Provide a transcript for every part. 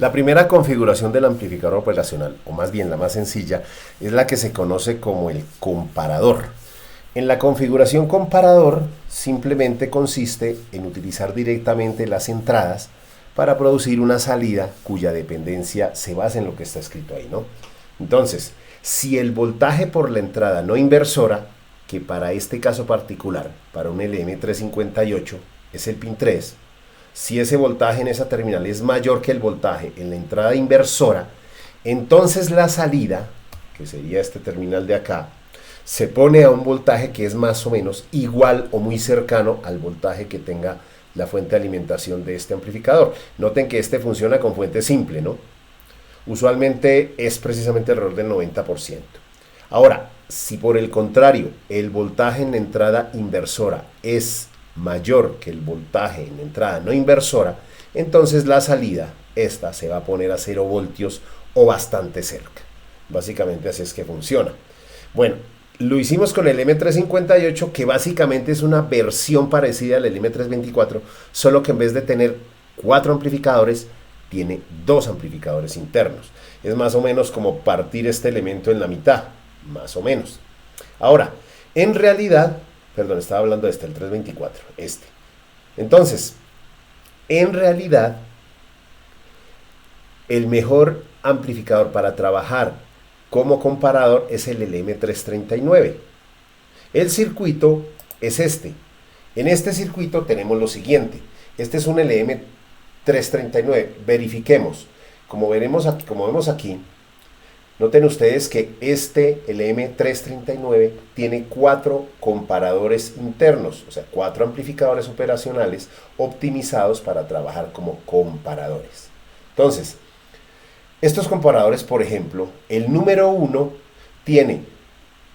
La primera configuración del amplificador operacional, o más bien la más sencilla, es la que se conoce como el comparador. En la configuración comparador simplemente consiste en utilizar directamente las entradas para producir una salida cuya dependencia se basa en lo que está escrito ahí, ¿no? Entonces, si el voltaje por la entrada no inversora, que para este caso particular, para un LM358, es el pin 3, si ese voltaje en esa terminal es mayor que el voltaje en la entrada inversora, entonces la salida, que sería este terminal de acá, se pone a un voltaje que es más o menos igual o muy cercano al voltaje que tenga la fuente de alimentación de este amplificador. Noten que este funciona con fuente simple, ¿no? Usualmente es precisamente alrededor del 90%. Ahora, si por el contrario el voltaje en la entrada inversora es mayor que el voltaje en la entrada no inversora, entonces la salida, esta se va a poner a 0 voltios o bastante cerca. Básicamente así es que funciona. Bueno, lo hicimos con el M358, que básicamente es una versión parecida al M324, solo que en vez de tener 4 amplificadores, tiene 2 amplificadores internos. Es más o menos como partir este elemento en la mitad, más o menos. Ahora, en realidad, perdón, estaba hablando de el 324, este. Entonces, en realidad, el mejor amplificador para trabajar como comparador es el LM339. El circuito es este. En este circuito tenemos lo siguiente. Este es un LM339. Verifiquemos. Como vemos aquí, noten ustedes que este LM339 tiene 4 comparadores internos, o sea, 4 amplificadores operacionales optimizados para trabajar como comparadores. Entonces, estos comparadores, por ejemplo, el número 1 tiene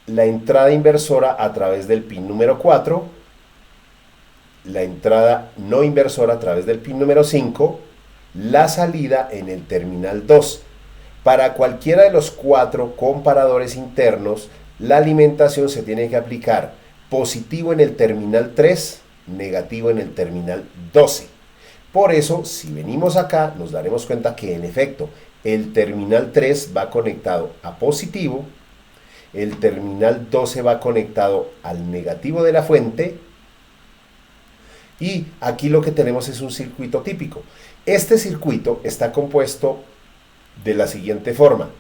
la entrada inversora a través del pin número 4, la entrada no inversora a través del pin número 5, la salida en el terminal 2. Para cualquiera de los 4 comparadores internos, la alimentación se tiene que aplicar positivo en el terminal 3, negativo en el terminal 12. Por eso, si venimos acá, nos daremos cuenta que en efecto, el terminal 3 va conectado a positivo, el terminal 12 va conectado al negativo de la fuente, y aquí lo que tenemos es un circuito típico. Este circuito está compuesto de la siguiente forma: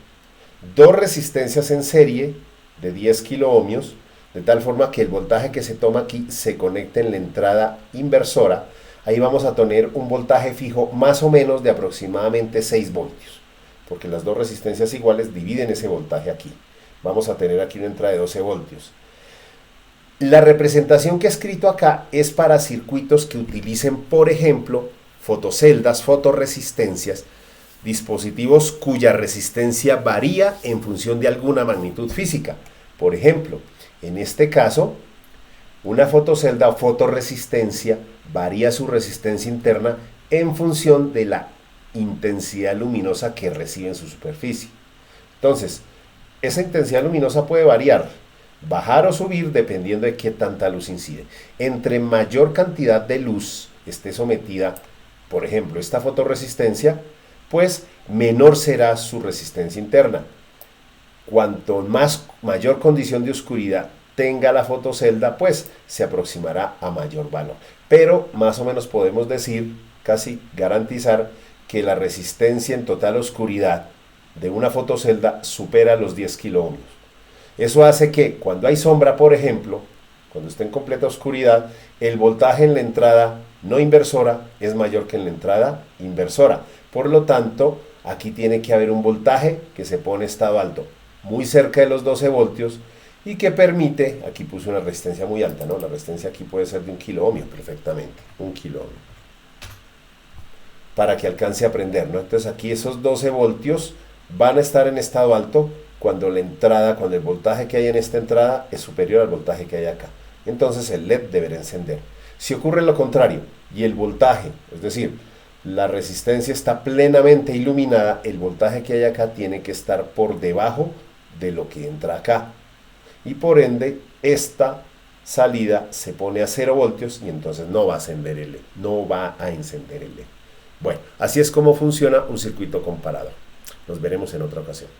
2 resistencias en serie de 10 kiloohmios, de tal forma que el voltaje que se toma aquí se conecta en la entrada inversora. Ahí vamos a tener un voltaje fijo más o menos de aproximadamente 6 voltios, porque las 2 resistencias iguales dividen ese voltaje aquí. Vamos a tener aquí una entrada de 12 voltios. La representación que he escrito acá es para circuitos que utilicen, por ejemplo, fotoceldas, fotorresistencias, dispositivos cuya resistencia varía en función de alguna magnitud física. Por ejemplo, en este caso, una fotocelda o fotorresistencia varía su resistencia interna en función de la intensidad luminosa que recibe en su superficie. Entonces, esa intensidad luminosa puede variar, bajar o subir dependiendo de qué tanta luz incide. Entre mayor cantidad de luz esté sometida, por ejemplo, esta fotorresistencia, pues menor será su resistencia interna. Cuanto mayor condición de oscuridad tenga la fotocelda, pues se aproximará a mayor valor. Pero más o menos podemos decir, casi garantizar, que la resistencia en total oscuridad de una fotocelda supera los 10 kiloohmios. Eso hace que cuando hay sombra, por ejemplo, cuando está en completa oscuridad, el voltaje en la entrada no inversora es mayor que en la entrada inversora. Por lo tanto, aquí tiene que haber un voltaje que se pone estado alto, muy cerca de los 12 voltios, y que permite, aquí puse una resistencia muy alta, ¿no? La resistencia aquí puede ser de 1 kiloohmio perfectamente, 1 kiloohmio, para que alcance a prender, ¿no? Entonces aquí esos 12 voltios van a estar en estado alto cuando el voltaje que hay en esta entrada es superior al voltaje que hay acá. Entonces el LED deberá encender. Si ocurre lo contrario y el voltaje, es decir, la resistencia está plenamente iluminada, el voltaje que hay acá tiene que estar por debajo de lo que entra acá. Y por ende, esta salida se pone a 0 voltios y entonces no va a encender el LED. Bueno, así es como funciona un circuito comparador. Nos veremos en otra ocasión.